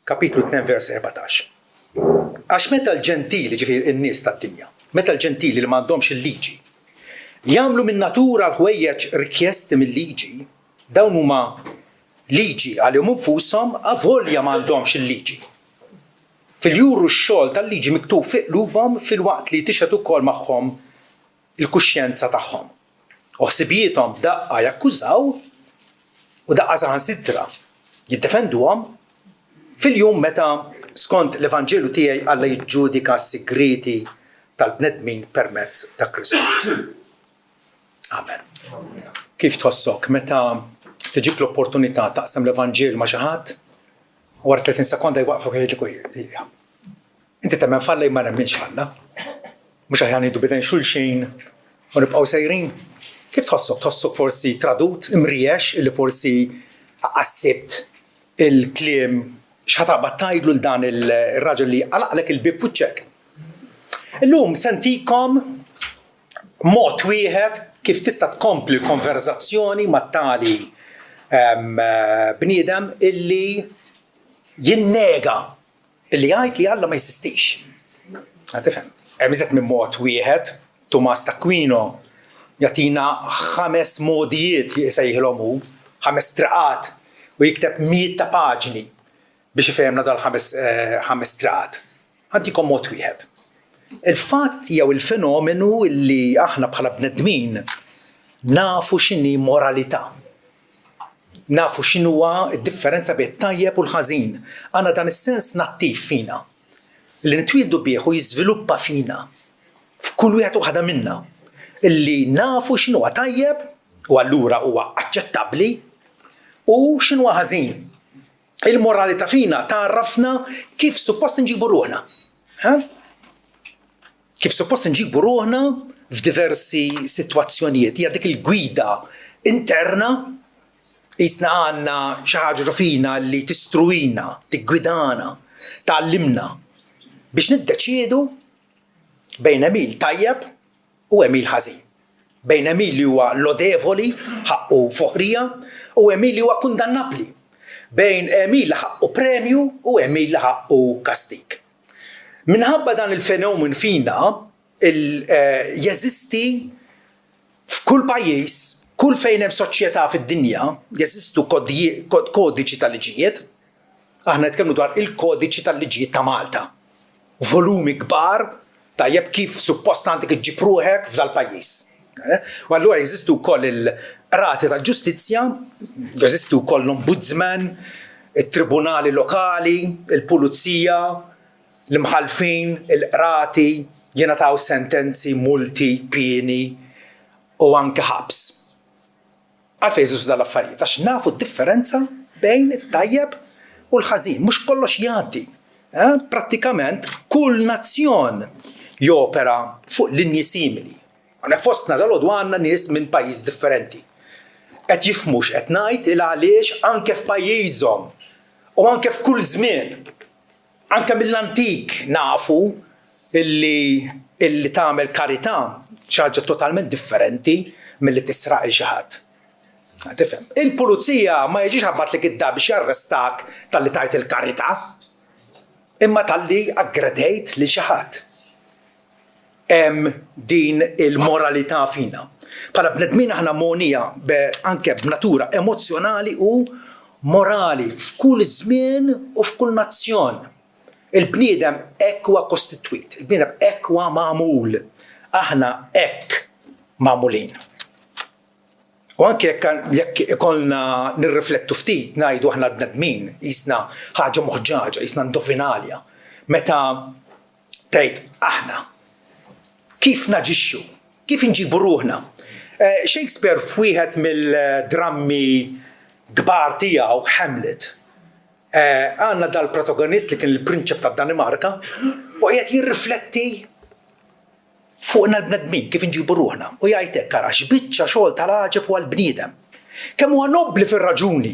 kapitlu 2 vers 14. Għax meta l-ġentili, ġifieri n-nies tad-dinja, meta l-ġentili li m'għandhomx il-liġi jagħmlu min natura l-ħwejjeġ rikjesti mill-liġi, dawn huma liġi għalihom infushom avolja m'għandhomx il-liġi. Fil-juru x-xogħol tal-liġi miktub fi qlubhom filwaqt li tixhed ukoll magħhom il-kuxjenza tagħhom. U ħsibijithom daqqa jakkużaw u daqqa saħansitra jiddefenduhom fil-jum meta skont l-Evanġelu tiegħi Alla jiġġudika s-sigreti tal-bnedmin permezz ta' Kristus. Amen. Kif tħossok meta tiġik l-opportunità taqsam l-Evanġelu ma' xi ħadd u wara 30 sekonda jwaqfuk jgħidlek inti temmen falla ma nemminx falla. Mhux aħjar ngħidu bidejn xulxin u nibqgħu sejrin. Kif tħossok? Tħossok forsi tradut, imriex illi forsi qassibt il-kliem x'ħataqbad tgħidlu l dan ir-raġel li għalaqlek il-bib fuċċek. Illum sentikom mod wieħed kif tista' tkompli l-konverzazzjoni ma' tali bniedem illi jinnega illi jgħid li Alla ma jsistix. Tifhem? Hemm iżgħet minn mod wieħed, Tumas d'Aquino jagħtina 5 modijiet jsejħilhom hu, 5 triqat u jikteb 100 ta' paġni biex ifehmna dal-5 triqat. Ħantikom mod wieħed. Il-fatt jew il-fenomenu li aħna bħala bnedmin nafu x'inhi moralità. Nafu x'inhuwa d-differenza bejn it-tajjeb u l-ħażin. Għandna dan is-sens nattiv fina li nitwieldu bih u jiżviluppa fina f'kull wieħed waħda minna illi nafu x'inhuwa tajjeb u allura huwa aċċettabbli u x'inhuwa ħażin. Il-moralità fina tarrafna kif suppost nġibu ruħna. Kif suppost nġibu ruħna f'diversi sitwazzjonijiet. Hija dik il-gwida interna jisna għandna xi ħaġa fina li tistruina, tiggwidana, tgħallimna biex niddeċiedu bejn emil tajjeb u emil ħażin. Bejn emil li huwa lodevoli, ħaqqu foħrija, u emil li huwa kundannabbli. Bejn emil li ħaqqu premju u emil li ħaqqu kastik. Minħabba dan il-fenomen fina jeżisti f'kull pajjiż, kull fejn hemm soċjetà fid-dinja, jeżistu kodiċi tal-liġijiet. Aħna nitkellmu dwar il-kodiċi tal-liġijiet ta' Malta. Volumi kbar tajjeb kif suppost għandek iġġib ruħek f'dal-pajjiż. U allura jeżistu wkoll il-rati tal-ġustizzja, jeżistu wkoll l-ombudsman, it-tribunali lokali, il-pulizija, l-imħalfin, il-qrati, jingħataw sentenzi, multi, pieni u anke ħabs. Għalfejn jeżistu dal-affarijiet għax nafu d-differenza bejn it-tajjeb u l-ħażin. Mhux kollox jgħaddi. Prattikament kull nazzjon jopera fuq linji simili. Għanek fostna dal-għodu għanna nies minn pajjiż differenti. Qed jifhmux qed ngħid il għaliex anke f'pajjiżhom u anke f'kull żmien, anke mill-antik nafu illi tagħmel karità xi ħaġa totalment differenti milli tisraq il xi ħadd. Tifhem? Il-pulizija ma jiġix ħabbatlek id-dar biex jarrestak talli tajt il-karità, imma talli aggredejt li xi ħadd. Hemm din il-moralità fina. Bħala bnedmin aħna monija anke b'natura emozjonali u morali f'kull żmien u f'kull nazzjon. Il-bniedem hekk huwa kostitwit, il-bniedem hekk huwa magħmul. Aħna hekk magħmulin. U anke jekk ikollna nirriflettu ftit ngħidu aħna l-bnedmin qisna ħaġa moħġaġa, qisna ndovinalja. Meta tgħid aħna kif naġixxu, kif inġibu ruħna. Shakespeare f'wieħed mill-drammi kbar tiegħu Hamlet għandna dal-protagonist li kien il-prinċep tad-Danimarka u qiegħed jirrifletti fuqna l-bnedmin kif inġibu ruħna u jgħid hekk ara x'biċċa xogħol tal-għaġeb huwa l-bniedem. Kemm huwa nobbli fir-raġuni.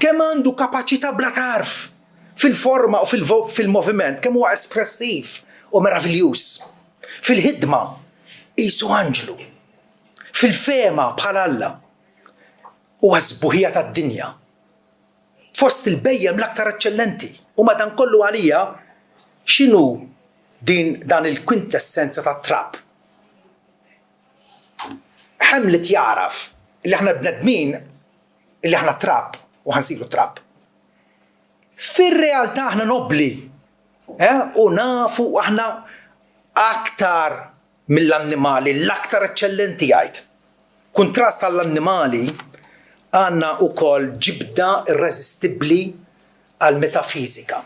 Kemm għandu kapaċità bla tarf fil-forma u fil-moviment, kemm huwa espressiv u meravigliuż. Fil-ħidma qisu anġlu. Fil-fema bħal Alla huwa żbuħija tad-dinja. fost il-bejjem l-aktar eċċellenti. U madankollu għalija x'inhu dan il-kwintessenza tat-trapp? Hamlet jaraf li aħna bnedmin li aħna trapp u ħansiru trapp. Fir-realtà aħna nobli, u nafu aħna aktar mill-annimali, l-aktar eċċellenti jgħid. Kuntrast għall-annimali għandna wkoll ġibda irreżistibbli għal metafizika.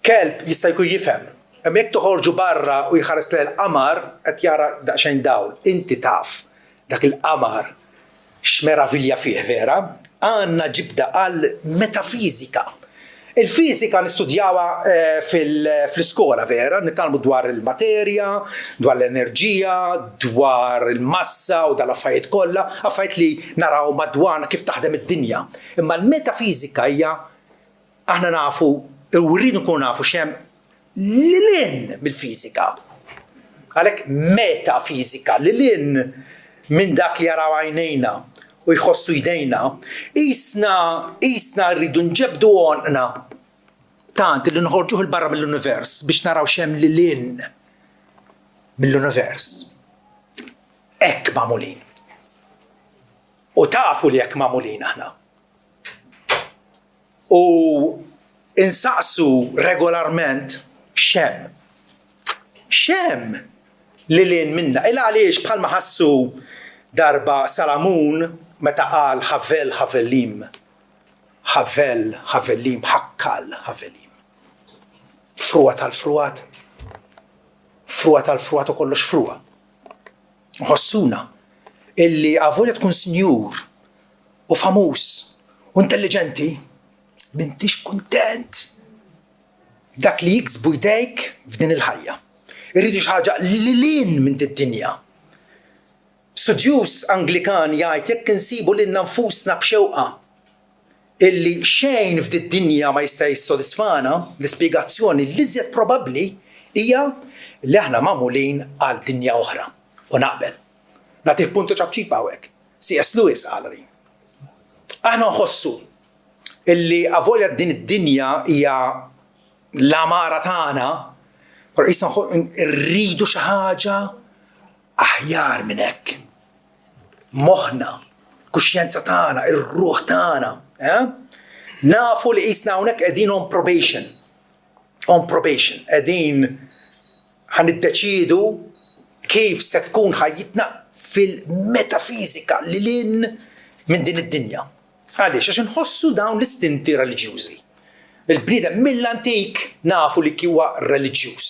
Kelb jista' jkun jifhem. Hemm jekk toħorġu barra u jħares lejn il-qamar qed jara daqsxejn dawl. Inti taf dak il-qamar x'meravilja fih vera, għandna ġibda għal metafizika. Il-fizika nistudjawha fl-iskola vera, nitalmu dwar il-materja, dwar l-enerġija, dwar il-massa u dal-affarijiet kollha, affarijiet li naraw madwarna kif taħdem id-dinja. Imma l-metafizika hija aħna nafu u rridu nkunu nafu x'hemm lilin mill-fiżika. Għalhekk metafizika lilin minn dak li jaraw għajnejna u jħossu jdejna, isna rridu nġebdu għonqna tant li nħorġuh il-barra mill-univers biex naraw xemm lilin mill-univers. Hekk magħmulin. U tafu li hekk magħmulin aħna. U insaqsu regolarment xemm lilin minna. Illa għaliex bħalma ħassu darba Salamun meta qal ħavel ħavelim, ħakkal ħavelim. Frua tal-fruat, frua tal-fruat u kollox frua. Ħossuna illi għavolja tkun sinjur u famus u intelligenti, m'intix kuntent dak li jiksbu jdejk f'din il-ħajja. Irridu xi ħaġa lilin minn id-dinja. Studjus Anglikan jgħid jekk insibu lilna nfusna b'xewqa illi xejn f'din dinja ma jista' jissodisfana, l-ispjegazzjoni l-iżjed probabbli hija li aħna magħmulin għal dinja oħra. U naqbel. Nagħtih puntu ċabċipa hawnhekk. C.S. Lewis qal din. Aħna nħossu illi avolja din id-dinja hija l-amara tagħna, isna rridu xi ħaġa aħjar minn hekk. Moħħna, kuxjenza tagħna, ir-ruħ tagħna, nafu li qisna hawnhekk qegħdin on probation. Qegħdin ħaniddeċiedu kif se tkun ħajjitna fil-metafizika lilin minn din id-dinja. Għaliex għax inħossu dawn l-istinti reliġjużi. Il-bniedem mill-antik nafu li huwa reliġjuż.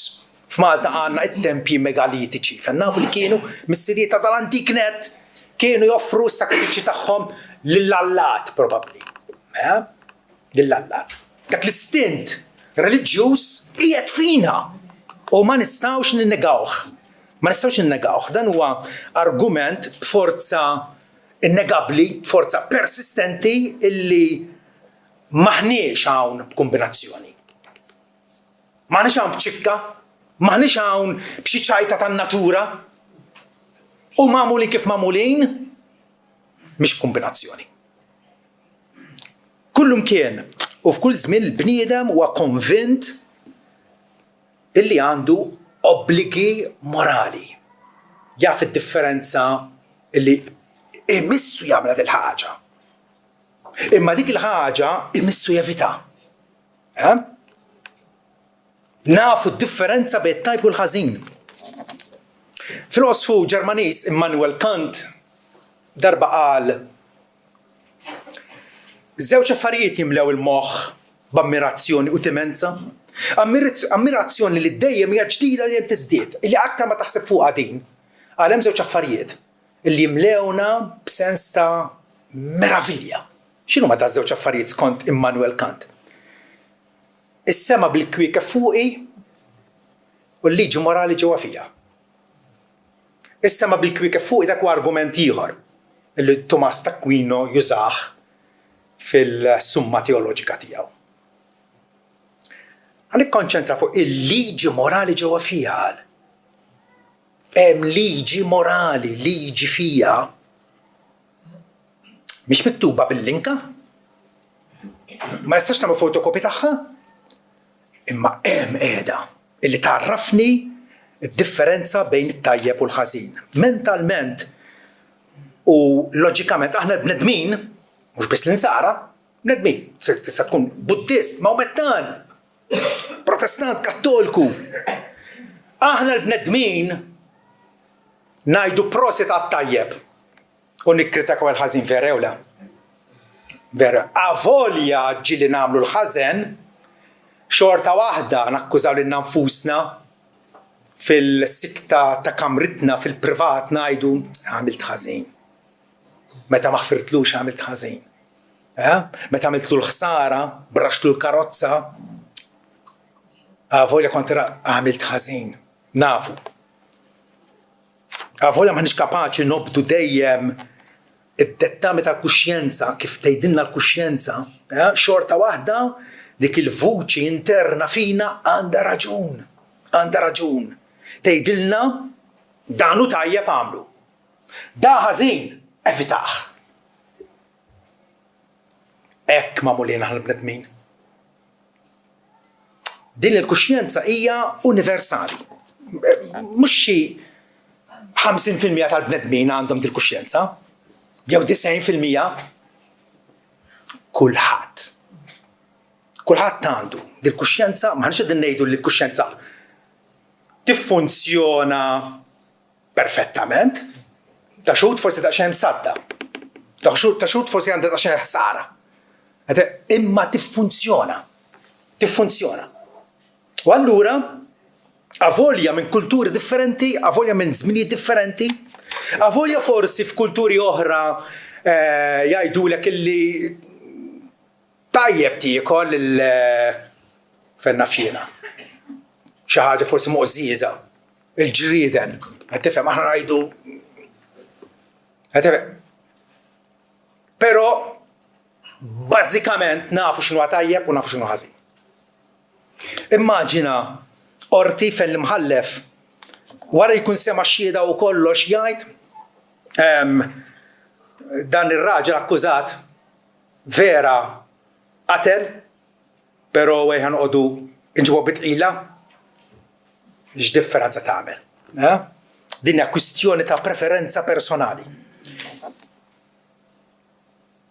F'Malta għandna it-tempji megalitiċi, fejn nafu li kienu mis-sirieta tal-antik net kienu joffru s-sakrifiċi tagħhom lill-allat probabbli. Lill-allat. Dak l-istint reliġjuż qiegħed fina u ma nistgħux ninnegawh. Dan huwa argument b'forza innegabbli, forza persistenti illi maħniex hawn b'kombinazzjoni. Maħniex hawn b'ċikka, maħniex hawn b'xi ċajta tan-natura. U magħmulin kif magħmulin mhix kombinazzjoni. Kullum kien u f'kull żmien il-bniedem huwa konvint illi għandu obbligi morali. Jaf id-differenza illi imissu jagħmel il ħaġa. Imma dik il-ħaġa imissu jevita. Nafu d-differenza bejn it-tajb u l-ħażin. Filosfu Ġermaniż Immanuel Kant darba qal żewġ affarijiet jimlew il-moħħ b'ammirazzjoni u timenza. Ammirazzjoni li dejjem hija ġdida li tiżdied, illi aktar ma taħseb fuqha din. Għal hemm żewġ affarijiet illi jimlewna b'sens ta' meravilja. X'inhu ma ta' żewġ affarijiet skont Immanuel Kant? Is-sema bil-kwieqa fuqi u l-liġi morali ġewwa fiha. Is-sema bil-kwieqa fuqi dak huwa argument ieħor illi Tomas d'Aquino jużah fil-summa teoloġika tiegħu. Nikkonċentra fuq il-liġi morali ġewwa fiha. Hemm liġi morali, liġi fiha mhix miktuba bil-linka. ma nistax nagħmel fotokopi tagħha. Imma hemm qiegħda illi tgħarrafni d-differenza bejn it-tajjeb u l-ħażin. Mentalment u loġikament aħna l-bnedmin, mhux biss l-insara, bnedmin, tista' tkun Buddist, Maomettan, Protestant, Kattoliku. Aħna l-bnedmin ngħidu prosit għat-tajjeb u nikkritikaw il-ħażin vera jew le. Vera, avolja ġieli nagħmlu l-ħażen, xorta waħda nakkużaw lil nfusna fil-sikta ta' kamritna fil-privat ngħidu għamilt ħażin. Meta ma ħfirtlux għamilt ħażin. Meta għamiltlu l-ħsara, braxtlu l-karozza, avolja kontra għamilt ħażin. Nafu. Avolja maħniex kapaċi nobdu dejjem id-dettami tal-kuxjenza, kif tgħidilna l-kuxjenza, xorta waħda dik il-vuċi interna fina għandha raġun. Għandha raġun. Tgħidilna dan hu tajjeb għamlu. Da ħażin evitaħ. Hekk magħmulin aħna l-bnedmin. Din il-kuxjenza hija universali. Mhux xi 50% tal-bnedmin għandhom din il-kuxjenza. Jew 90%. Kulħadd. Kulħadd għandu din il-kuxjenza, ma ħanix qegħdin ngħidu li l-kuxjenza tiffunzjona perfettament. Ta' xut forsi daqsxejn msadda. Ta' xut forsi għandha daqsxejn ħsara. Imma tiffunzjona. Tiffunzjona. U allura avolja minn kulturi differenti, avolja minn żminijiet differenti, avolja forsi f'kulturi oħra jgħidulek illi tajjeb tiekol fenna fjena. Xi ħaġa forsi muqżiża, il-ġrieden, qed tifhem aħna ngħidu. Però bażikament nafu x'inhu tajjeb u nafu x'inhu ħażin. Immaġina qorti fejn l-imħallef wara jkun sema xhieda u kollox jgħid dan ir-raġel akkużat vera qatel, però ħanqogħdu inġibu bitqila x'differenza tagħmel. Din hija kwistjoni ta' preferenza personali.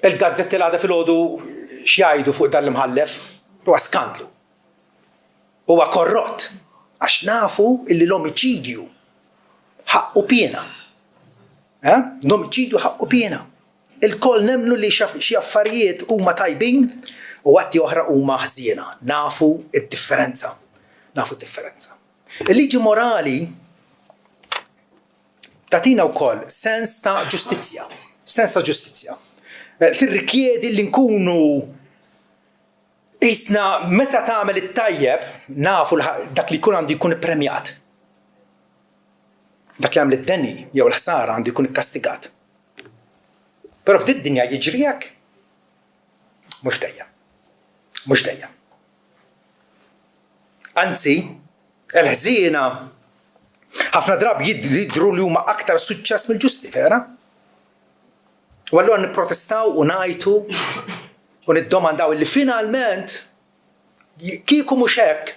Il-gazzetti l-għada filgħodu x'jgħidu fuq dan l-imħallef huwa skandlu. Huwa korrott għax nafu illi l-omiċidju ħaqqu piena. L-omiċidju ħaqqu piena. Il-koll nemmnu li xi affarijiet huma tajbin u għatti oħra huma ħżiena. Nafu d-differenza. Nafu d-differenza. Il-liġi morali tagħtina wkoll sens ta' ġustizzja. Sens ta' ġustizzja. Tirrikjedi li nkunu isna meta tagħmel it-tajjeb nafu dak li jkun għandu jkun ippremjat. Dak li għamel id-denni jew l-ħsara għandu jkun ikkastigat. Però f'din id-dinja jiġri hekk? Mhux dejjem. Mhux dejjem. Anzi, il-ħżiena ħafna drabi jidhru li huma aktar suċċess mill-ġusti, vera? U allura nipprotestaw u ngħidu u niddomandaw illi finalment kieku mhux hekk,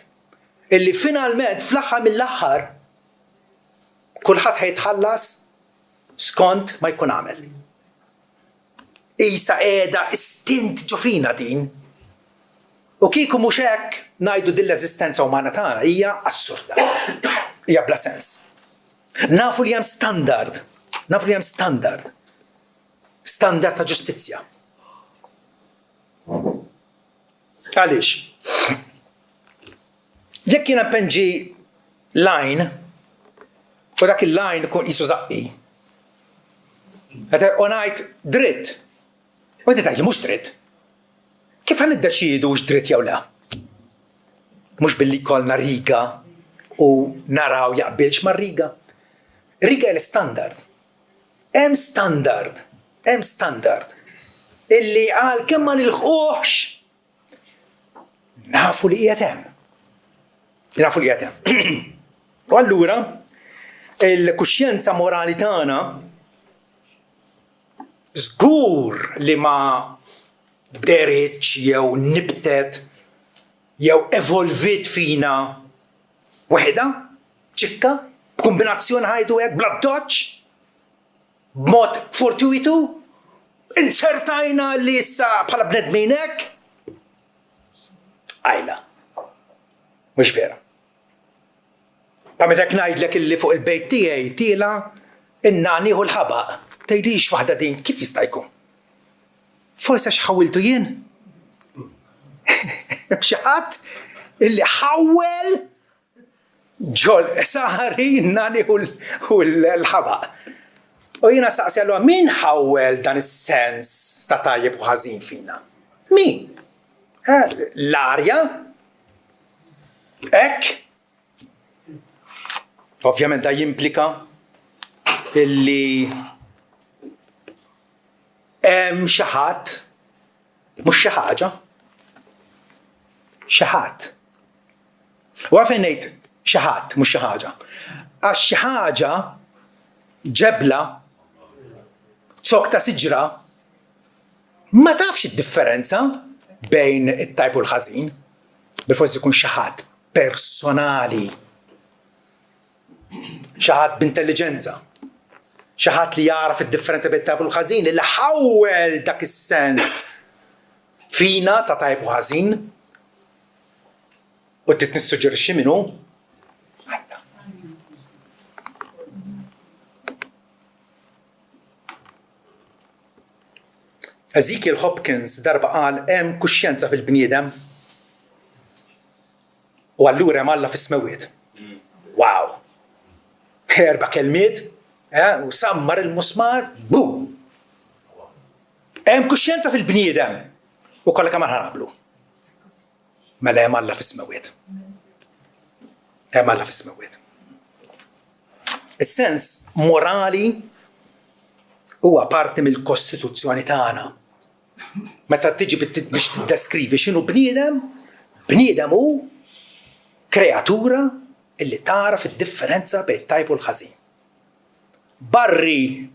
illi finalment fl-aħħar mill-aħħar kulħadd ħajtħallas skont ma jkun għamel. Isa qiegħda istint ġo fina din. U kieku mhux hekk ngħidu din l-eżistenza umana tagħna hija assurda. Hija bla sens. Nafu li hemm standard. Nafu li hemm standard. Standard ta' ġustizzja. Għaliex? Jekk jiena penġi line u dak il-line ikun qisu zaqqi. U ngħid dritt. U inti tgħidli mhux dritt. Kif ħan iddeċiedu x dritt jew le? Mhux billi jkollna riga u naraw jaqbilx mar-riga. Riga l-standard. Hemm standard. Hemm standard. Illi qal kemm ma nilħuhx nafu li qiegħed hemm. Nafu li qiegħed hemm. U allura il-kuxjenza morali tagħna żgur li ma deriċ jew nibtet jew evolvit fina waħda ċikka b'kombinazzjoni ħajdu hekk bla doċ b'mod fortuitu insertajna li issa bħala bnedmin hekk. Għajla. Mhux vera. Pa meta ngħidlek illi fuq il-bejt tiegħi tiela innani hu l-ħabaq. Tgħidlix waħda din kif jista' jkun? Forsi għax ħawiltu jien. B'xi ħadd illi ħawwel ġol saħari innani hu l-ħabaq. U jiena saqsi allura min ħawwel dan is-sens ta' tajjeb u ħażin fina? Min? L-arja? Hekk? Ovvjament da jimplika illi hemm xi ħadd mhux xi ħaġa. Xi ħadd. U għalfejn ngħid xi ħadd mhux xi ħaġa. Għax xi ħaġa ġebla zok ta' siġra ma tafx id-differenza bejn it-tajb u l-ħażin. Bil-forsi jkun xi ħadd personali. Xi ħadd b'intelliġenza. Xi ħadd li jaraf id-differenza bejn it-tajb u l-ħażin li ħawwel dak is-sens fina ta' tajb u ħażin u trid nissuġġerixxi minnu. Ezekiel Hopkins darba qal hemm kuxjenza fil-bniedem u allura hemm Alla fis-smawiet. Wow! 4 kelmiet u sammar il-musmar, bum! Hemm kuxjenza fil-bniedem u kollha kemm ħanaqblu. Mela hemm Alla fis-smawiet. Hemm Alla fis-smawiet. Is-sens morali huwa parti mill-Kostituzzjoni tagħna. Meta tiġi biex tiddeskrivi x'inhu bniedem, bniedem hu kreatura illi taraf id-differenza bejn it-tajb u l-ħażin. Barri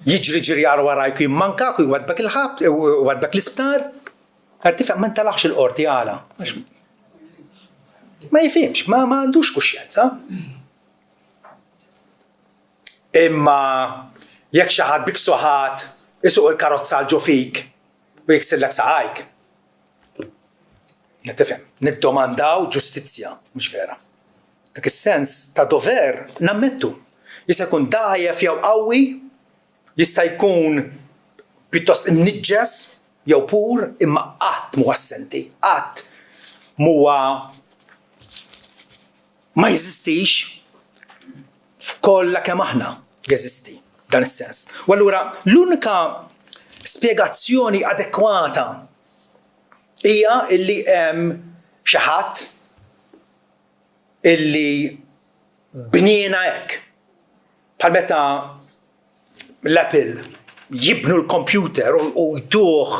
jiġri ġirjar warajk u jimmankak u jwadbek il-ħabs, jwadbek l-isptar, qed tifhem ma ntalaħx il-qorti għala. Ma jifhimx, ma għandux kuxjenza. Imma jekk xi ħadd bik soħat isuq il-karozza għal ġo fik u jiksillek saqajk. Tifhem, niddomandaw ġustizzja, mhux vera. Dak is-sens ta' dover nammettu. Jista' jkun dgħajjef jew qawwi, jista' jkun pjuttost imniġġes jew pur, imma qatt mhu assenti, qatt huwa ma jeżistix f'kollha kemm aħna jeżisti dan is-sens. U allura l-unika spjegazzjoni adekwata hija illi hemm xi ħadd illi bniena hekk. Bħal meta l-Apple jibnu l-computer u jduh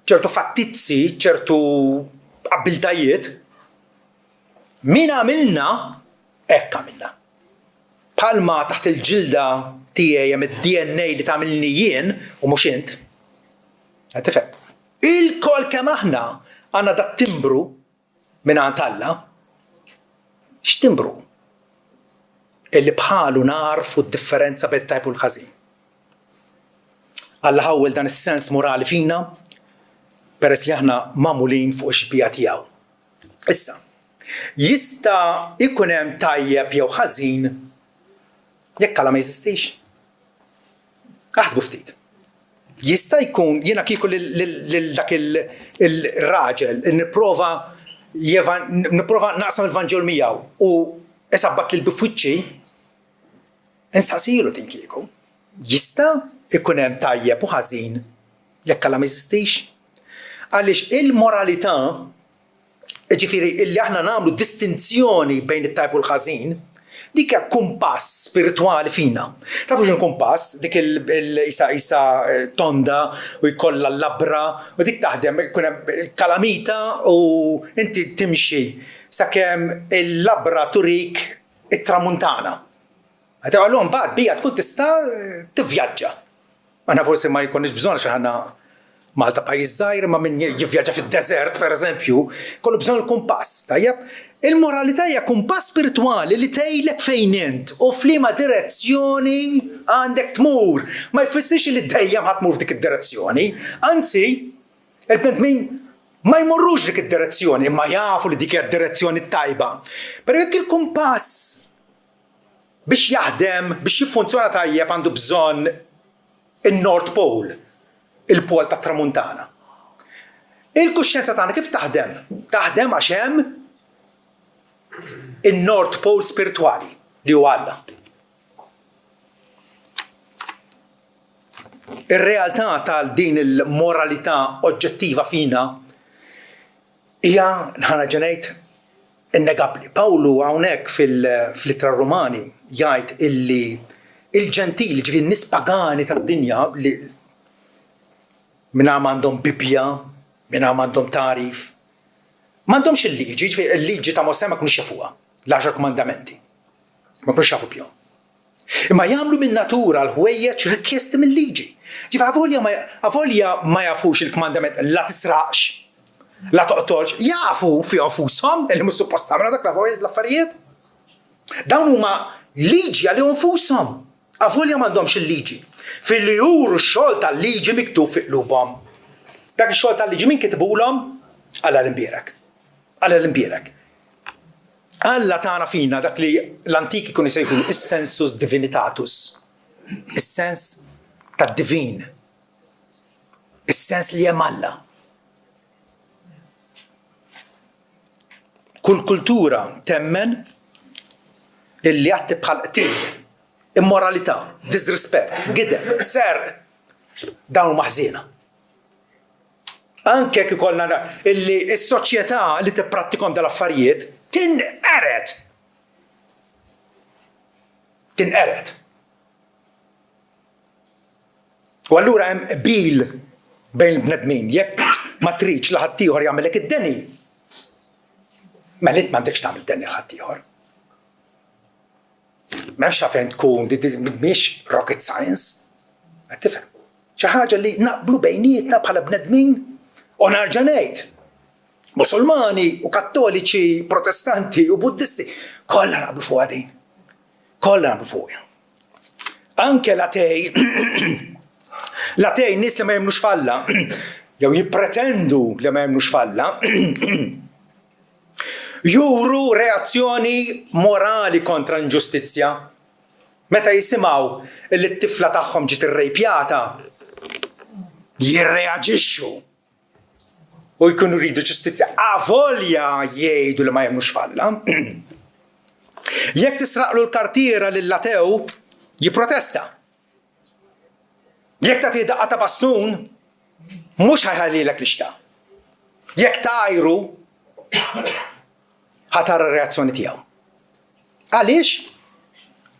ċertu fattizzi, ċertu abiltajiet, min għamilna hekk għamilna. Bħalma taħt il-ġilda tiegħi hemm id-DNA li tagħmilni jien u mhux int. Qed tifhem. Il-kol kemm aħna għandna dak timbru mingħand Alla. X'timbru? Illi bħalu narfu d-differenza bejn it-tajb u l-ħażin. Alla ħawwel dan is-sens morali fina peress li aħna magħmulin fuq ix-xbija tiegħu. Issa, jista' ikun hemm tajjeb jew ħażin jekk Alla ma jeżistix. Aħsbu ftit. Jista' jkun jiena kieku lil dak il-raġel nipprova naqsam il-Vanġel miegħu u isabbat lil bifwiċċi insaqsilu tin kieku. Jista' ikun hemm tajjeb u ħażin jekk Alla ma jeżistix? Għaliex il-moralità, ġifieri illi aħna nagħmlu distinzjoni bejn it-tajb u l-ħażin, dik hija kumpass spiritwali fina. Tafu x'in kumpass, dik il-isa tonda u jkollha l-labra u dik taħdem ikun hemm kalamita u inti timxi sakemm il-labra turik it-tramuntana. Għad għallhom bad bija tkun tista' tivvjaġġa. Aħna forsi ma jkunniex bżonn xi ħana Malta pajjiż żgħir ma min jivvjaġġa fid-deżert pereżempju, kollu bżonn il-kumpass, tajjeb? Il-moralità hija kumpass spiritwali li tgħidlek fejn int u f'liema direzzjoni għandek tmur. Ma jfissirx li dejjem ħadd tmur f'dik id-direzzjoni, anzi, il-bnedmin ma jmorrux dik id-direzzjoni, imma jafu li dik hija d-direzzjoni tajba. Però jekk il-kumpass biex jaħdem, biex jiffunzjona tajjeb għandu bżonn il-North Pole, il-pol tat tramuntana. Il-kuxjenza tagħna kif taħdem? Taħdem għax hemm il-North Pole spiritwali li huwa Alla. Ir-realtà tal din il-moralità oġġettiva fina hija ħana ġenejt innegabbli. Pawlu hawnhekk fil-Ittra Rumani jgħid illi il-ġentili ġifieri nies pagani tad-dinja li minna għandhom Bibja, minna għandhom tarif, m'għandhomx il-liġi, ġifieri il-liġi ta' Mosè ma kinux jafuha, l-10 komandamenti. Ma kinux jafu bihom. Imma jagħmlu min natura l-ħwejjeġ rikjesti mill-liġi. Ġifieri avolja ma jafux il-komandament la tisraqx, la toqtolx, jafu fi anfushom li mhux suppost tagħmel dak l-affarijiet. Dawn huma liġi għalihom infushom. Avolja m'għandhomx il-liġi. Fil-li juru x-xogħol tal-liġi miktub fi qlubhom. Dak ix-xogħol tal-liġi min kitbulhom? Alla l-imbierek. Alla l-imbierek. Alla tagħna fina dak li l-antiki kienu jsejħu is-sensus divinitatus. Is-sens tad-divin. Is-sens li hemm Alla. Kull kultura temmen illi għatti bħal qtil, immoralità, disrispett, gideb, serq, dawn maħżina. Anke jekk ikollna illi s-soċjetà li tipprattikhom dal-affarijiet tinqeret. Tinqeret. U allura hemm qbil bejn il-bnedmin, jekk ma tridx li ħadd ieħor jagħmellek id-deni, mela int m'għandekx tagħmel denni ħadd ieħor. M'hemmx għalfejn tkun mhix rocket science. Qed tifhem. Xi ħaġa li naqblu bejnietna bħala bnedmin u nerġa' ngħid. Musulmani u Kattoliċi, Protestanti u Buddisti kollha naqblu fuqha din. Kollha naqblu fuqha. Anke l-atej l-atej nies li ma jemmnux f'Alla jew jippretendu li ma jemmnux f'Alla juru reazzjoni morali kontra inġustizzja. Meta jisimgħu li t-tifla tagħhom ġiet irrejpjata, jirreaġixxu u jkunu jridu ġustizzja. Avolja jgħidu li ma jemmnux f'Alla. Jekk tisraqlu l-kartiera lill-atew, jipprotesta. Jekk tagħti daqqa ta' bastun, mhux ħajħallilek l-ixta. Jekk tajru, ħatara r-reazzjoni tiegħu. Għaliex?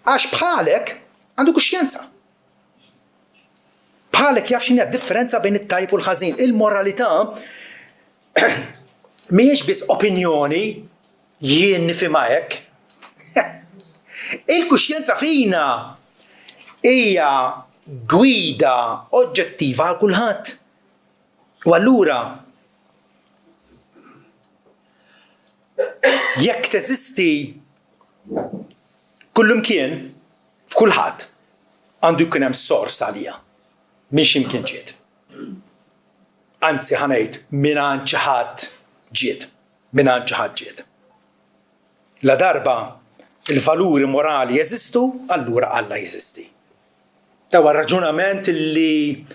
Għax bħalek għandu kuxjenza. Bħalek jaf x'inhi d-differenza bejn it-tajb u l-ħażin. Il-moralità mhijiex biss opinjoni jien nifhimha hekk. Il-kuxjenza fina hija gwida oġġettiva għal kulħadd. U allura jekk teżisti kullimkien f'kulħadd għandu jkun hemm sors għalija minn x'imkien ġiet. Anzi ħanejt mingħand xi ħadd ġiet, mingħand xi ħadd ġiet. La darba il-valuri morali jeżistu, allura Alla jeżisti. Tawa raġunament li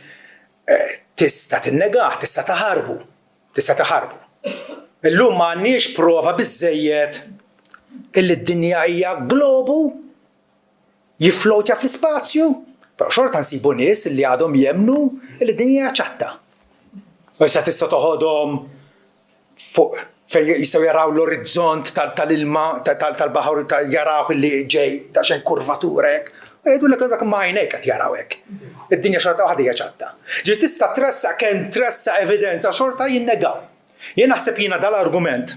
tista' tinnegah, tista' taħarbu, tista' taħarbu. Illum m'għandniex prova biżżejjed illi d-dinja hija globu jiflowtja fl-ispazju, però xorta nsibu nies li għadhom jemmnu illi d-dinja hija ċatta. U issa tista' toħodhom fuq fejn jistgħu jaraw l-orizzont tal-ilma tal-baħar jaraw illi ġej ta' xejn kurvatura hekk. U jgħidulek dak ma' għajnejk qed jaraw hekk. Id-dinja xorta waħda hija ċatta. Ġiet tista' tressa kemm tressa evidenza xorta jinnegaw. Jien naħseb jiena dal-argument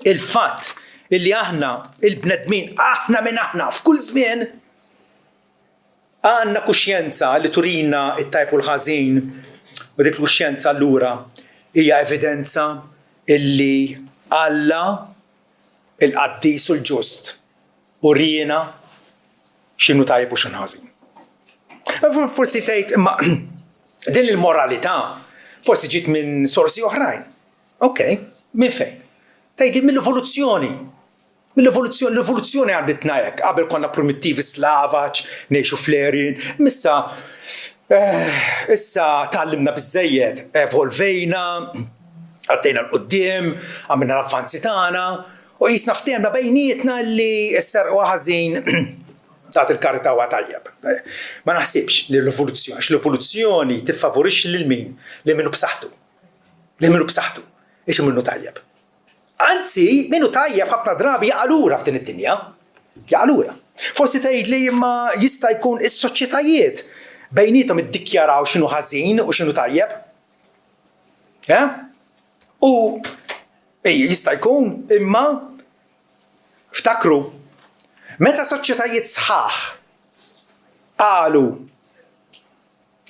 il-fatt illi aħna il-bnedmin aħna minn aħna f'kull żmien għandna kuxjenza li turina t-tajb u l-ħażin U dik l-kuxjenza allura hija evidenza illi Alla il-qaddis u l-ġust u rina x'inhu tajjeb u x'inhu ħażin. Forsi tgħid imma din il-moralità forsi ġiet minn sorsi oħrajn. Okej, minn fejn? Tgħid mill-evoluzzjoni. L-evoluzzjoni għamlitna hekk, qabel konna primittivi slavaġ, ngħixu fl-erien, issa tallimna biżżejjed, evolvejna, għaddejna l-qudiem, għamilna l-avvanzi tagħna, u jisna ftehmna bejnietna li s-serq ħażin tat il-karità huwa tajjeb. Ma naħsibx li l-evoluzzjoni tiffavorixxi lil min li minnu b'saħħtu. Li minnu b'saħħtu, ix minnu tajjeb. Anzi, minnu tajjeb ħafna drabi jaqalura f'din id-dinja. Jaqalura. Forsi tgħid li imma jista' jkun is-soċjetajiet bejnietom iddikjaraw x'inhu ħażin u x'inhu tajjeb. U jista' jkun imma ftakru meta soċjetajiet sħaħ qalu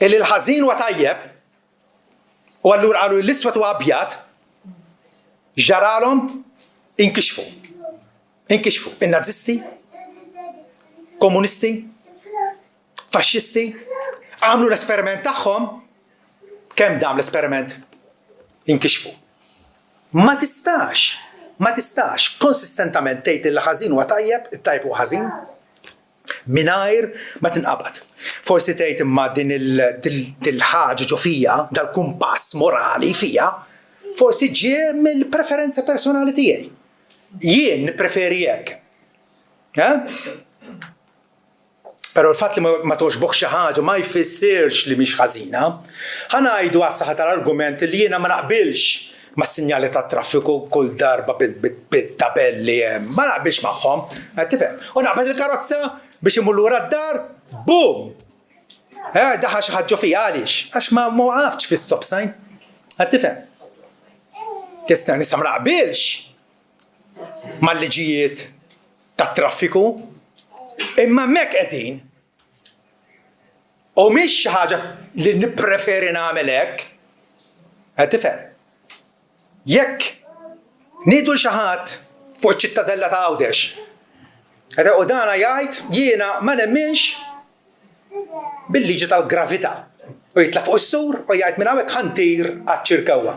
li l-ħażin huwa tajjeb u allura qalu l-iswed huwa abjad ġaralhom inkixfu. In-Nazisti, komunisti, faxxisti għamlu l-esperiment tagħhom kemm dam l-esperiment inkixfu. Ma tistax konsistentament tgħid li ħażin huwa tajjeb, it-tajjeb huwa ħażin mingħajr ma tinqabad. Forsi tgħid imma din il-ħaġa ġo fija, dal-kumpass morali fija, forsi ġie mill-preferenza personali tiegħi. Jien nippreferi hekk. Però l-fatt li ma toġbok xi ħaġa ma jfissirx li mhix ħażina. Ħanajdu għas-saħħa tal-argument li jiena ma naqbilx mas-sinjali tat-traffiku kull darba bit-tabelli hemm, ma naqbilx magħhom, tifhem. U naqbad il-karozza biex imur lura d-dar, boom! Daħħal xi ħaġa fija għaliex, għax ma waqafx fis-stop sign. Tifhem. Tista' nista' ma naqbilx mal-liġijiet tat-traffiku, imma hemmhekk qegħdin. U mhix xi ħaġa li nippreferi nagħmel hekk. Tifhem. Jekk ngħidu xi ħadd fuq iċ-ċittadella ta' Għawdex, u dana jgħid jiena ma nemminx bil-liġi tal-gravità. U jitla' fuq is-sur u jgħid minn hawnhekk ħantir għaċ-ċirkewwa.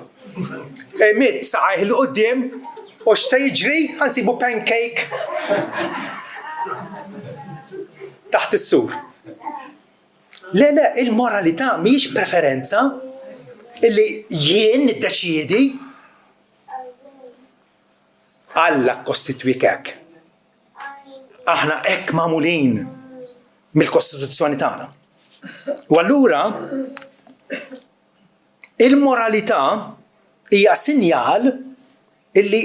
Emit saqajh il qudiem u x'se jiġri ħansibu pancake taħt is-sur. Le, il-moralità mhijiex preferenza illi jien niddeċiedi Alla kostitwik hekk. Aħna hekk magħmulin mill-Kostituzzjoni tagħna. U allura il-moralità hija sinjal illi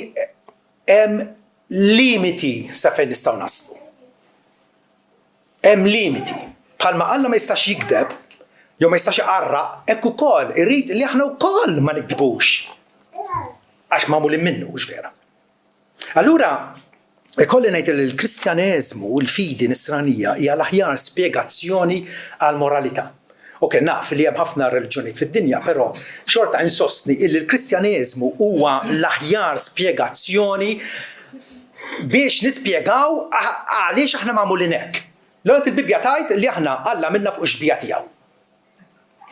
hemm limiti sa fejn nistgħu naslu. Hemm limiti. Bħalma Alla ma jistax jikdeb, jew ma jistax iqarraq, hekk ukoll irid li aħna wkoll ma nikdbux. Għax magħmulin minnu, mhux vera. Allura, ikolli ngħid li l-Kristjaneżmu u l-fidi nisranija hija l-aħjar spjegazzjoni għall moralità. Ok, naf li hemm ħafna reliġjonijiet fid-dinja, però xorta insostni li l-Kristjaneżmu huwa l-aħjar spjegazzjoni biex nispjegaw għaliex aħna magħmulin hekk. L-għat il-Bibja tajt li aħna Alla minna fuq xbija tiegħu.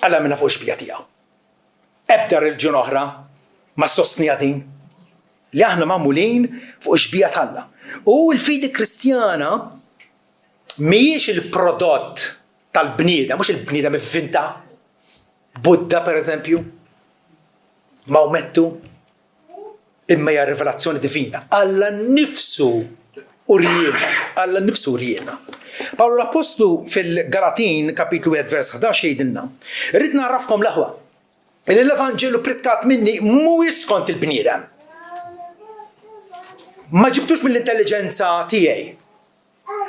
Alla minna fuq xbija tiegħu. Ebda reliġjon oħra ma sostnija din li aħna magħmulin fuq xbija Alla. U l-fidi Kristjana mhijiex il-prodott tal-bniedem, mhux il-bniedem ivvinta. Buddha pereżempju, Maomettu, imma hija rivelazzjoni divina. Alla nnifsu urjena. Pawlu l-Apostlu fil-Galatin kapitlu 1 vers 11 jgħidilna: Rrid narrafkom l-aħwa li l-Evanġelu pritkat minni mhuwiex skont il-bniedem. Ma ġibtux mill-intelligenza tiegħi.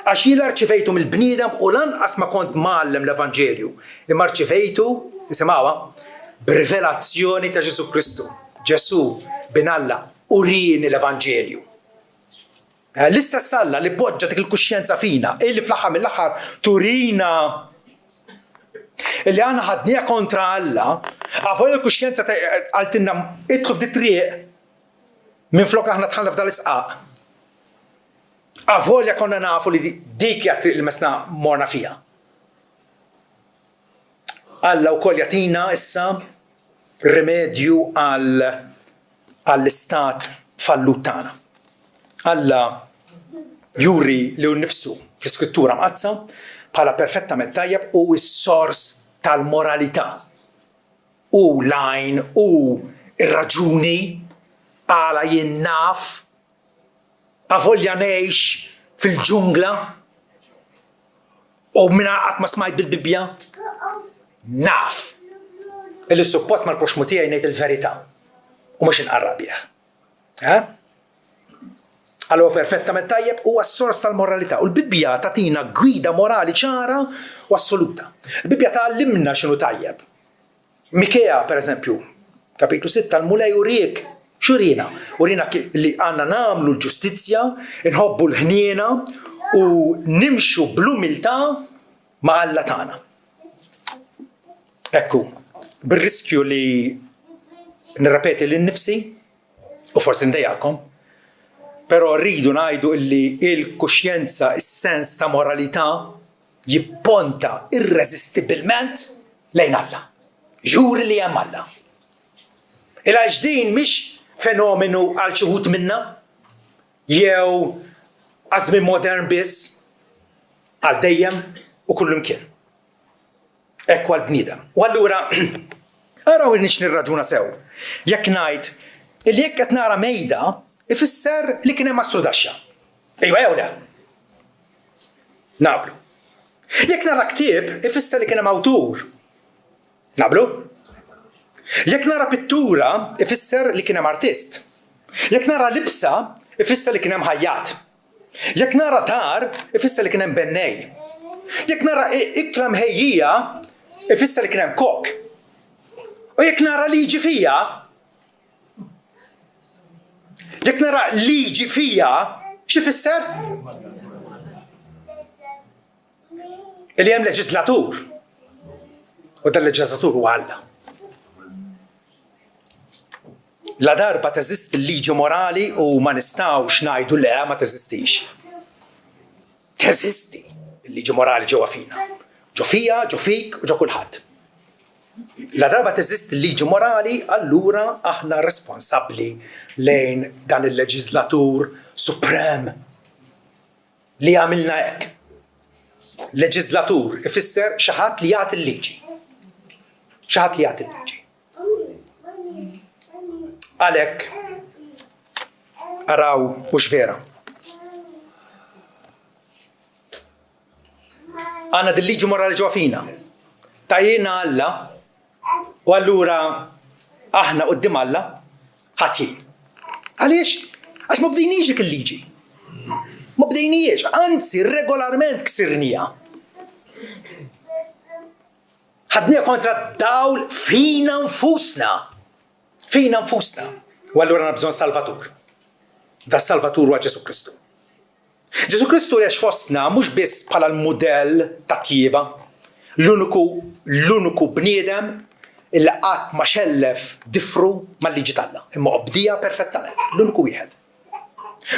Għax jien rċivejtu mill-bniedem u lanqas ma kont mgħallem l-Evanġelju. Imma rċivejtu, isimgħuha, b'rivelazzjoni ta' Ġesu Kristu. Ġesu bin Alla urini l-Evanġelju. L-istess Alla li poġġa dik il-kuxjenza fina, illi fl-aħħar mill-aħħar turina Illi għana ħadnija kontra Alla, għavolja l-kuxjenza għaltinna idħlu f'di triq minn flok aħna tħallna f'dal isqaq. Għavolja konna nafu li dik hija triq li mesna morna fija. Alla wkoll jagħtina issa rimedju għall-istat fallut tagħna. Alla juri li nnifsu fl-iskrittura mqazza bħala perfettament tajjeb u s-sors tal-moralità u lajn u ir-raġuni għala jinnaf għavolja ngħix fil-ġungla u minna qatt ma smajt bil-Bibja naf illi suppost mal-proxmu tiegħi ngħid il-verità u mhux inqarrab bih. Allora perfettament tajjeb huwa s-sors tal-moralità u l-Bibja tagħtina gwida morali ċara u assoluta. Il-Bibja tgħallimna x'inhu tajjeb. Mikea pereżempju, kapitlu 6 tal-Mulej urjek x'urina. Urina li għandna nagħmlu l-ġustizzja, inħobbu l-ħniena u nimxu bl-umiltà ma' Alla tagħna. Ekku, bir-riskju li nirrepeti lil nnifsi u forsi ndejjakom, però rridu ngħidu li l-kuxjenza, is-sens ta' moralità jipponta irreżistibilment lejn Alla. Juri li hemm Alla. Il-għax din mhix fenomenu għal xi wħud minna jew għażmien modern biss għal dejjem u kullimkien. Ekku għall-bniedem. U allura araw nix nirraġuna sew. Jekk ngħid illi jekk qed nara mejda ifisser li kien hemm Astrudaxxa. Ejwa jew le? Naqblu. Jekk nara ktieb ifisser li kien hemm awtur. Naqblu? Jekk nara pittura ifisser li kien hemm artist. Jekk nara libsa ifisser li kien hemm ħajjat. Jekk nara tar ifisser li kien hemm bennej. Jekk nara ikla mħejjija ifisser li kien hemm kok. U jekk nara liġi fija, jekk nara liġi fija, x'ifisser? Li hemm leġislatur. U dal-leġislatur huwa Alla. La darba teżisti l-liġi morali u ma nistgħux ngħidu le ma teżistix. Teżisti l-liġi morali ġewwa fina. Ġo fija, ġo fik u ġo kulħadd. La darba teżisti l-liġi morali, allura aħna responsabbli lejn dan il-leġislatur suprem li għamilna hekk. Leġislatur ifisser xi ħadd li jagħti l-liġi. Xi ħadd li jagħti l-liġi. Għalhekk araw mhux vera. Għandna din liġi morali ġewwa fina. Tajjina Alla u allura aħna quddiem Alla ħatjin. Għaliex? Għax ma bdejniex dik il-liġi. Ma bdejniex, anzi regolarment ksirnija. Ħadnija kontra dawl fina nfusna. Fina nfusna. U allura għandna bżonn Salvatur. Da Salvatur huwa Ġesu Kristu. Ġesu Kristu għax fostna mhux biss bħala l-mudell ta' tjieba, l-uniku bniedem illi qatt ma xellef difru mal-liġi tagħna, imma qbdija perfettament, l-uniku wieħed.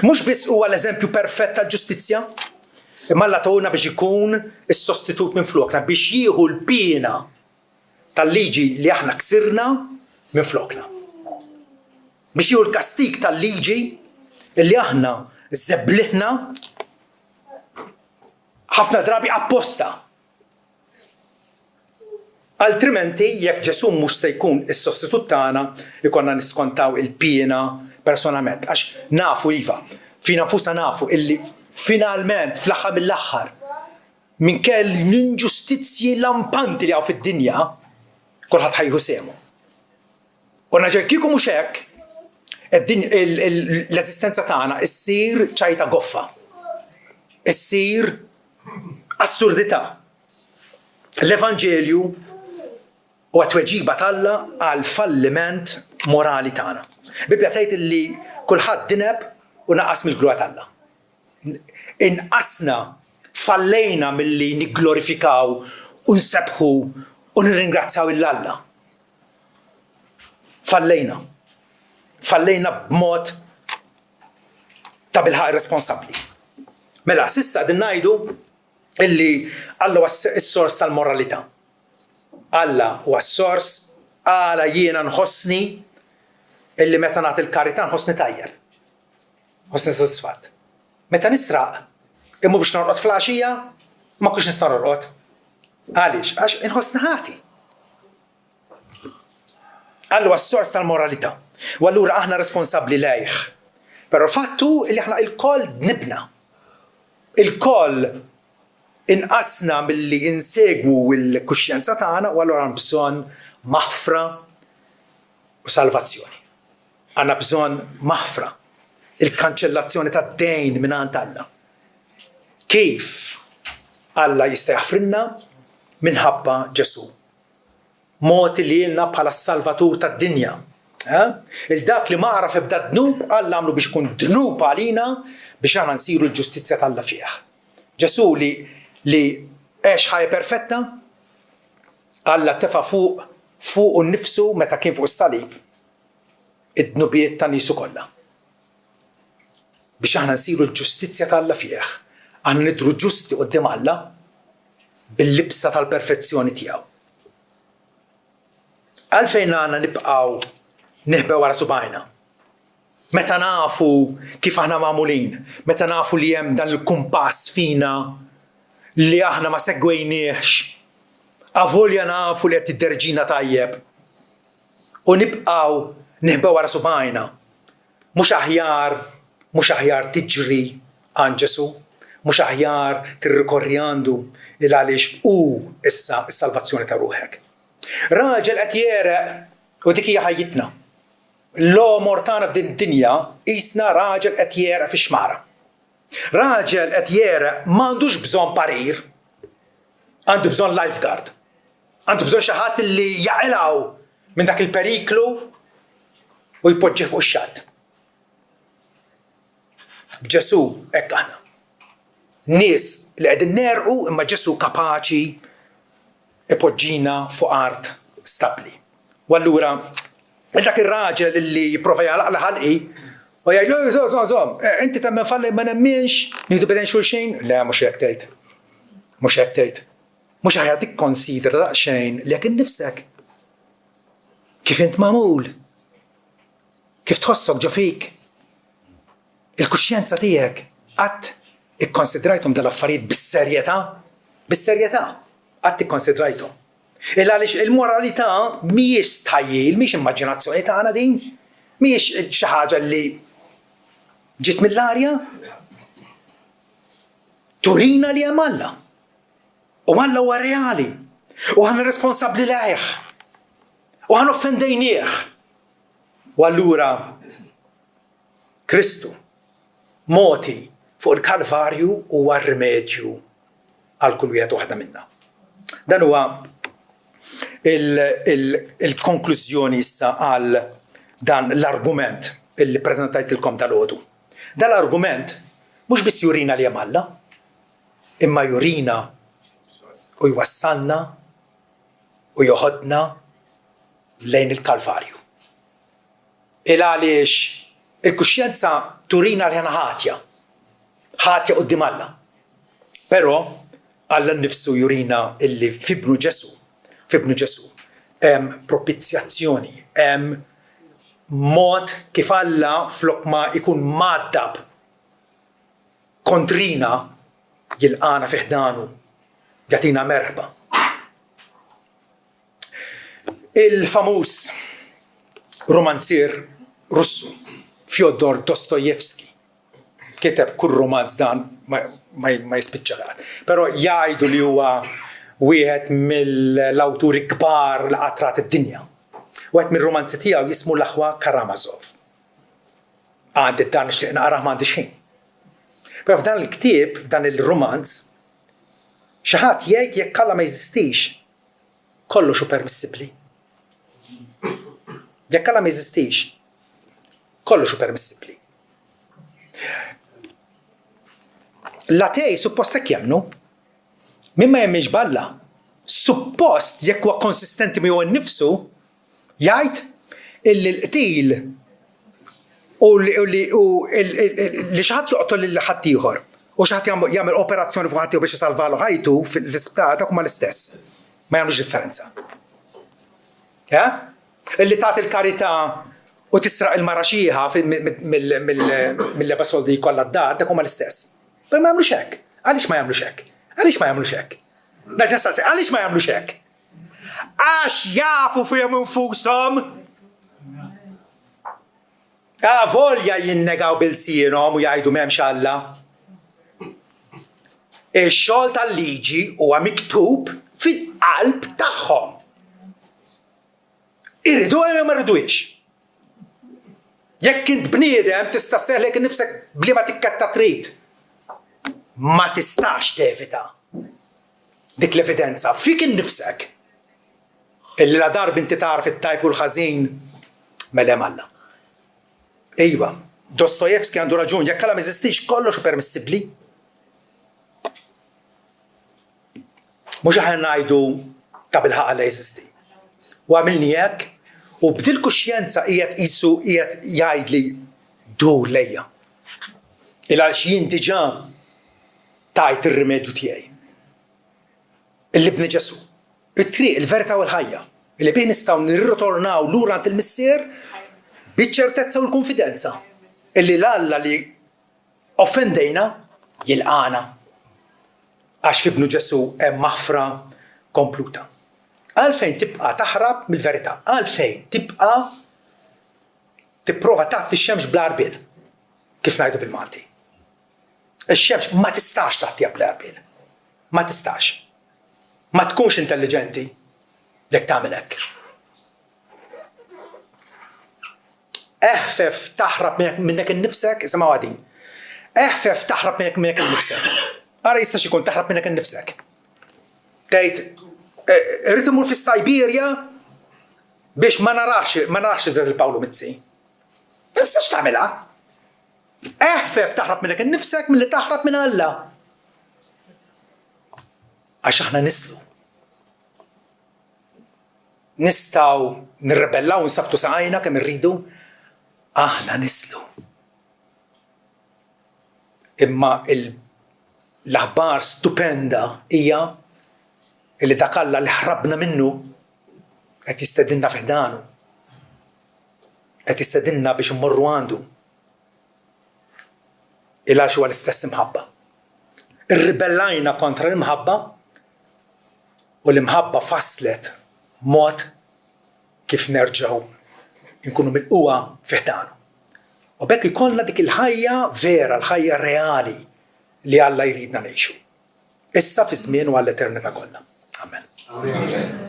Mhux biss huwa l-eżempju perfett tal-ġustizzja, imma Alla tgħuna biex ikun is-sostitut minn flokna, biex jieħu l-piena tal-liġi li aħna ksirna minn flokna. Biex jieħu l-kastik tal-liġi li aħna żebbliħna ħafna drabi apposta. Altrimenti, jekk Ġesu mhux se jkun is-sostitut tagħna, ikonna niskontaw il-piena personalment. Għax nafu iva, fina nfusna nafu illi finalment fl-aħħar mill-aħħar minkell l-inġustizzji lampanti li hawn fid-dinja, kulħadd ħajħu semu. U naġel kieku mhux hekk, l-eżistenza tagħna issir ċajta goffa. Issir assurdità. L-Evanġelju huwa tweġiba Alla għal falliment morali tagħna. Bibja tgħid li kulħadd dineb u naqas mill-glorja t'Alla. Inqasna, fallejna milli nigglorifikaw u nsebħu u nirringrazzjaw il-Alla. Fallejna b'mod ta' bilħaq irresponsabbli. Mela, sissa qegħdin ngħidu illi Alla huwa s-sors tal-moralità. Alla huwa s-sors għala jiena nħossni illi meta nagħti il-karità nħossni tajjeb. Nħossni sodisfatt. Meta nisraq, imma biex norqod fl-għaxija, ma kux nista' norqod. Għaliex? Għax inħossni ħati. Alla huwa s-sors tal-moralità. U allura aħna responsabbli lejh. Però fattu li aħna il-koll dnibna. Il-koll inqasna milli insegwu l-kuxjenza tagħna u allura għandna bżonn maħfra u salvazzjoni. Għandna bżonn maħfra, il-kanċellazzjoni tad-dejn mingħand Alla. Kif Alla jista' jaħfrilna? Minħabba Ġesu. Mod li jilna bħala s-salvatur tad-dinja. Il-dak li ma għaraf ibda dnub, Alla għamlu biex kun dnub għalina biex għana nsiru l-ġustizzja tal-Alla fih. Ġesu li għex ħajja perfetta, Alla tefa fuq nnifsu meta kien fuq is-salib id-dnubiet ta' nisu kollha. Biex aħna nsiru l-ġustizzja tal-Alla fih. Aħna nidru ġusti quddiem Alla bil-libsa tal-perfezzjoni tiegħu. Għalfejn għandna nibqgħu neħbew wara subajna. Meta nafu kif aħna magħmulin, meta nafu li hemm dan il-kumpass fina li aħna ma segwejniex, avolja nafu li qed tidderġina tajjeb. U nibqgħu neħbew wara subajna. Mhux aħjar tiġri għand Ġesu, mhux aħjar tirrikorri għandu il għaliex hu issa s-salvazzjoni ta' ruħek. Raġel qed jereq u dik hija ħajjitna. L-omor tagħna f'din id-dinja qisna raġel qed jereq fix-xmara. Raġel qed jereq m'għandux bżonn parir, għandu bżonn lifeguard. Għandu bżonn xi ħadd li jaqilgħu minn dak il-periklu u jpoġġih fuq ix-xatt. B'Ġesu hekk aħna. Nies li qegħdin nerqu imma Ġesu kapaċi ipoġġina fuq art stabbli. U allura dak ir-raġel li jipprova jgħalaq ħalqi u jgħidlu żomm, inti temmen falli ma nemminx, nieħdu bidejn xulxin? Le mhux hekk tgħid. Mhux hekk tgħid. Mhux aħjar tikkonsidra daqsxejn li jekk innifsek kif int magħmul, kif tħossok ġo fik. Il-kuxjenza tiegħek qatt ikkonsidrajthom dal-affarijiet bis-serjetà? Bis-serjetà qatt ikkonsidrajthom. Għaliex il-moralità mhijiex tħajjil, mhijiex immaġinazzjoni tagħna din, mhijiex xi ħaġa li ġiet mill-arja. Turina li hemm Alla. U Alla huwa reali. U aħna responsabbli lejh. U aħna offendejnieh. U allura Kristu moti fuq il-Kalvarju huwa r-rimedju għal kull wieħed waħda minnha. Dan huwa il-konklużjoni issa għal dan l-argument illi preżentajtilkom dal-għodu. Dan l-argument mhux biss jurina li hemm Alla, imma jurina u jwassalna u joħodna lejn il-Kalvarju. Għaliex il-kuxjenza turina li ħana ħatja quddiem Alla. Però Alla nnifsu jurina illi fibnu Ġesu hemm propizzjazzjoni, hemm mod kif Alla flok ma ikun m'għaddab kontrina jilqana fi ħdanu, jagħtina merħba. Il-famuż romanzier Russu Fjodor Dostojevski kiteb kull romanz dan ma jispiċċa ħadd. Però jgħidu li huwa wieħed mill-awturi kbar li qatrat id-dinja. Wieħed mir-romanzi tiegħu jismu L-Aħwa Karamazov. Għandi dan nixtieq naqrah m'għandix ħin. Però f'dan il-ktieb, f'dan il-romanz, xi ħadd jgħid jekk Alla ma jeżistix, kollox hu permissibbli. Jekk Alla ma jeżistix, kollox hu permissibbli. L-atej suppost hekk jemmnu. Min ma jemmix b'Alla, suppost jekk huwa konsistenti miegħu nnifsu jgħid illi l-qtil u li xi ħadd joqtol lil ħadd ieħor u xi ħadd jagħmel operazzjoni fuq ħadd biex isalvalu ħajtu fl-isptar dak huma l-istess. Ma jagħmlux differenza. Illi tagħti il-karità u tisraq il-mara xieħa mill-leba soldi jkollha d-dar dak huma l-istess. Ma jagħmlux hekk. Għaliex ma jagħmlux hekk? Għaliex ma jagħmlux hekk? Naġa staqsi, għaliex ma jagħmlux hekk? Għax jafu fihom infushom. Volja jinnegaw bil-sienhom u jgħidu m'hemmx Alla. Ix-xogħol tal-liġi huwa miktub fil-qalb tagħhom. Irridu jew ma rridux. Jekk int bniedem tista' seħlek innifsek bliema tikketta trid. Ma tistax tevita dik l-evidenza fik innifsek. Illi la darb inti taraf it-tajb u l-ħażin melem Alla. Ejwa, Dostojevski għandu raġun, jekk alla ma jeżistix kollox permissibbli. Mhux aħna ngħidu ta' bil-ħaqqa la jeżisti. U għamilni hekk u bdil kuxjenza qiegħed qisu qiegħed jgħidli dur lejja. Għaliex jien diġà tajt ir-rimedju tiegħi. Il-libni Ġesu. it-triq, il-verità u l-ħajja. Li bih nistgħu nirritornaw lura għand il-missier biċ-ċertezza u l-konfidenza. Illi l-Alla li offendejna jilqana. Għax f'ibnu Ġesu hemm maħfra kompluta. Għalfejn tibqa' taħrab mill-verità. Għalfejn tibqa' tipprova tagħti x-xemx bl-arbil. Kif ngħidu bil-Malti. Ix-xemx ma tistax tagħtiha bl-arbil. Ma tistax. Ma tkunx intelligenti jekk tagħmel hekk. Eħfef taħrab minnek innifsek, isimgħu għadin. Eħfef taħrab minnek innifsek. Ara jistax ikun taħrab minnek innifsek. Tgħid irrid imur fis-Sajbirja biex ma narax iżgħar il-Pawlu Mizzi. Ma tistax tagħmilha. Eħfef taħrab minnek innifsek milli taħrab minn Alla. Għax aħna nislu. Nistgħu nirrebellaw u nsabtu saqajna kemm irridu. Aħna nislu. Imma l-aħbar stupenda hija li dak Alla li ħrabna minnu qed jistedinna f'ħdanu. Qed jistedinna biex immorru għandu. Għax huwa l-istess imħabba. Irribellajna kontra l-imħabba u l-imħabba faslet mod kif nerġgħu nkunu mill-qwa fiħdanu. U bekk ikollna dik il-ħajja vera, l-ħajja reali li Alla jridna ngħixu. Issa fi żmien u għall-eternità kollha. Amen.